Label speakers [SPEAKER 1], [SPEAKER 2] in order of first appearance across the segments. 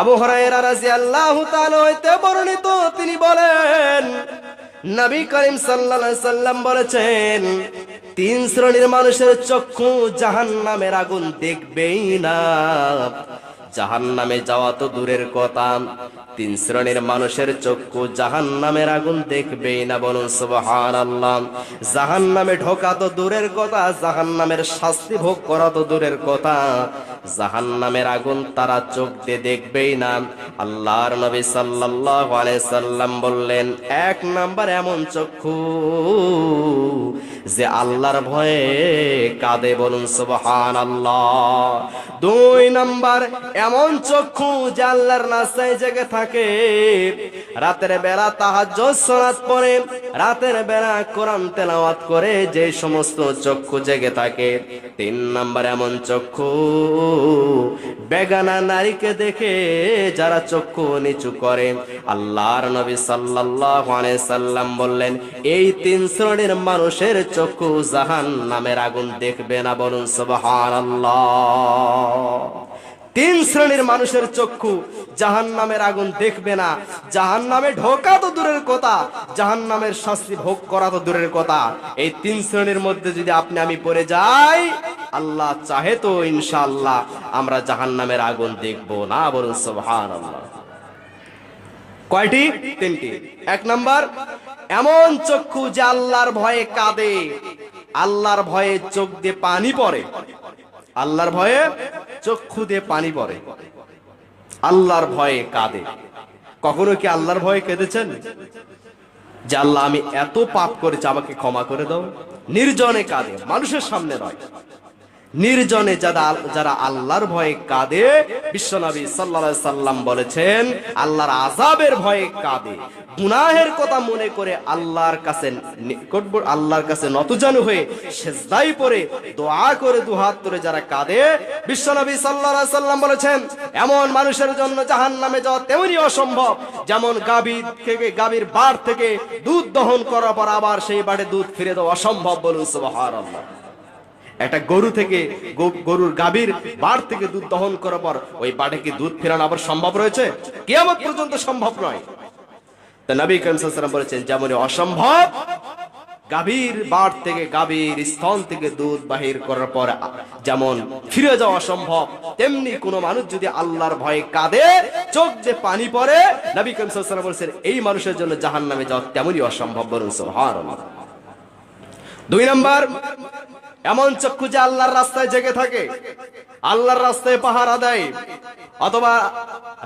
[SPEAKER 1] আবু হুরায়রা রাদিয়াল্লাহু তাআলা হইতে বর্ণিত, তিনি বলেন নবী করিম সাল্লাল্লাহু আলাইহি সাল্লাম বলেছেন, তিন শ্রেণীর মানুষের চক্ষু জাহান্নামের আগুন দেখবেই না। জাহান্নামে যাওয়া তো দূরের কথা, তিন শ্রেণীর মানুষের চক্ষু জাহান্নামের আগুন দেখবেই না। বলুন সুবহানাল্লাহ। জাহান্নামে ঢোকা তো দূরের কথা, জাহান্নামের শাস্তি ভোগ করা তো দূরের কথা, জাহান্নামের আগুন তারা চোখ দিয়ে দেখবেই না। আল্লাহর নবী সাল্লাল্লাহু আলাইহি সাল্লাম বললেন, এক নাম্বার এমন চক্ষু যে আল্লাহর ভয়ে কাঁদে। বলুন সুবহানাল্লাহ। দুই নাম্বার এমন চক্ষু যে আল্লাহর রাস্তায় জেগে থাকে, রাতের বেলা তাহাজ্জুদ সালাত পড়ে, রাতের বেলা কোরআন তেলাওয়াত করে, যে সমস্ত চক্ষু জেগে থাকে। তিন নাম্বার এমন চক্ষু বেগানা নারীকে দেখে যারা চক্ষু নিচু করে। আল্লাহর নবী সাল্লাল্লাহু আলাইহি সাল্লাম বললেন, এই তিন শ্রেণীর মানুষের চক্ষু জাহান্নামের আগুন দেখবে না। বলুন সুবহানাল্লাহ। তিন শ্রেণীর মানুষের চক্ষু জাহান্নামের আগুন দেখবে না। জাহান্নামে ঢোকা তো দূরের কথা, জাহান্নামের শাস্তি ভোগ করা তো দূরের কথা। এই তিন শ্রেণীর মধ্যে যদি আপনি আমি পড়ে যাই, আল্লাহ চাহে তো ইনশাআল্লাহ আমরা জাহান্নামের আগুন দেখব না। বলুন সুবহানাল্লাহ। কয়টি? তিনটি। এক নাম্বার এমন চক্ষু যে আল্লাহর ভয়ে কাঁদে, আল্লাহর ভয়ে চোখ দিয়ে পানি পড়ে, আল্লাহর ভয়ে চক্ষু দিয়ে পানি পড়ে, আল্লাহর ভয়ে কাঁদে। কখনো কি আল্লাহর ভয়ে কেঁদেছেন যে আল্লাহ আমি এত পাপ করেছি, আমাকে ক্ষমা করে দাও? নির্জনে কাঁদে, মানুষের সামনে নয়, নির্জনে যারা আল্লাহর ভয়ে কাঁদে, বিশ্বনবী সাল্লাল্লাহু আলাইহি সাল্লাম বলেছেন আল্লাহর আযাবের ভয়ে কাঁদে, গুনাহের কথা মনে করে আল্লাহর কাছে নতজানু হয়ে সিজদায় পড়ে দোয়া করে দুহাত তুলে যারা কাঁদে, বিশ্বনবী সাল্লাল্লাহু আলাইহি সাল্লাম বলেছেন এমন মানুষের জন্য জাহান্নামে যাওয়া তেমনি অসম্ভব যেমন গাভীর বাড় থেকে দুধ দহন করার পর আবার সেই বাড়ে দুধ ফিরে দেওয়া অসম্ভব। বলুন সুবহানাল্লাহ। একটা গরুর গাভীর বাড় থেকে দুধ দহন করার পর ওই বাড়ে কি দুধ ফেরানো আবার সম্ভব রয়েছে? কিয়ামত পর্যন্ত সম্ভব নয়। তা নবী করিম সাল্লাল্লাহু আলাইহি ওয়াসাল্লাম বলেছেন যেমন অসম্ভব গাভীর বাড় থেকে, গাভীর স্তন থেকে দুধ বাহির করার পর যেমন ফিরে যাওয়া অসম্ভব, তেমনি কোন মানুষ যদি আল্লাহর ভয়ে কাঁদে, চোখ দিয়ে পানি পড়ে, নবী করিম সাল্লাল্লাহু আলাইহি ওয়াসাল্লাম বলেছেন এই মানুষের জন্য জাহান্নামে যাওয়া তেমনি অসম্ভব। বলুন সুবহানাল্লাহ। দুই নাম্বার এমন চক্ষু যে আল্লাহর রাস্তায় জেগে থাকে, আল্লাহর রাস্তায় পাহারা দেয়, অথবা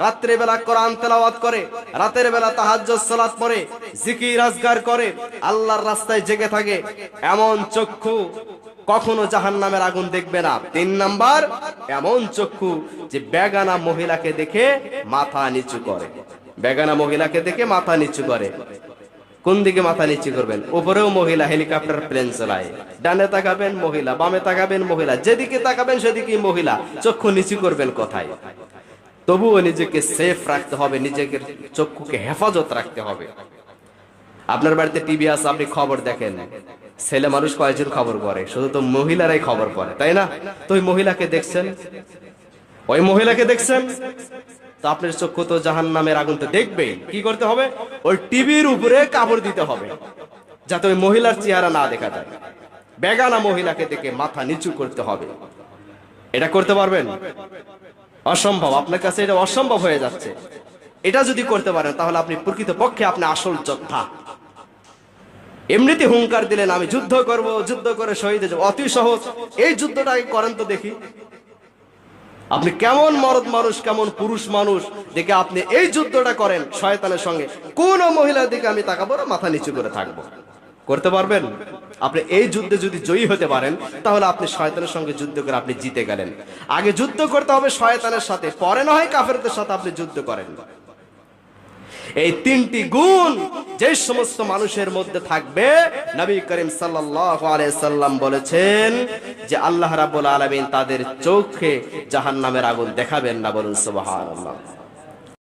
[SPEAKER 1] রাত্রে বেলা কোরআন তেলাওয়াত করে, রাতের বেলা তাহাজ্জুদ সালাত পড়ে, জিকির আজকার করে, আল্লাহর রাস্তায় জেগে থাকে, এমন চক্ষু কখনো জাহান্নামের আগুন দেখবে না। তিন নাম্বার এমন চক্ষু যে বেগানা মহিলাকে দেখে মাথা নিচু করে, বেগানা মহিলাকে দেখে মাথা নিচু করে। কোন দিকে মাথা নিচু করবেন? উপরেও মহিলা হেলিকপ্টার প্লেন চালায়, ডানে তাকাবেন মহিলা, বামে তাকাবেন মহিলা, যেদিকে তাকাবেন সেদিকেই মহিলা। চক্ষু নিচু করবেন কোথায়? তবুও নিজেকে সেফ রাখতে হবে, নিজেকে চক্ষুকে হেফাজত রাখতে হবে। আপনার বাড়িতে টিভি আছে, আপনি খবর দেখেন, ছেলে মানুষ কয়জন খবর পড়ে? শুধু তো মহিলারাই খবর পড়ে, তাই না? তো ওই মহিলাকে দেখছেন, ওই মহিলাকে দেখছেন, তো আপনার চক্ষু তো জাহান্নামের আগুন তো দেখবেই। কি করতে হবে? ওই টিভির উপরে কাপড় দিতে হবে যাতে ওই মহিলার চেহারা না দেখা যায়। বেগানা মহিলাকে দেখে মাথা নিচু করতে হবে। এটা করতে পারবেন? অসম্ভব। আপনার কাছে এটা অসম্ভব হয়ে যাচ্ছে। এটা যদি করতে পারেন তাহলে আপনি প্রকৃতপক্ষে আপনি আসল যোদ্ধা। এমনিতে হুঙ্কার দিলেন আমি যুদ্ধ করব, যুদ্ধ করে শহীদ হয়ে যাব, অতি সহজ। এই যুদ্ধটাকে করেন তো দেখি। আপনি কেমন মরদ মানুষ, কেমন পুরুষ মানুষ দেখে আপনি এই যুদ্ধটা করেন শয়তানের সঙ্গে। কোন মহিলার দিকে আমি তাকাবো না, মাথা নিচু করে থাকবো। করতে পারবেন? আপনি এই যুদ্ধে যদি জয়ী হতে পারেন তাহলে আপনি শয়তানের সঙ্গে যুদ্ধ করে আপনি জিতে গেলেন। আগে যুদ্ধ করতে হবে শয়তানের সাথে, পরে না হয় কাফেরদের সাথে আপনি যুদ্ধ করেন। এই তিনটি গুণ যে সমস্ত মানুষের মধ্যে থাকবে, নবী করিম সাল্লাল্লাহু আলাইহি সাল্লাম বলেছেন যে আল্লাহ রাব্বুল আলামিন তাদের চোখে জাহান্নামের আগুন দেখাবেন না। বলুন সুবহানাল্লাহ।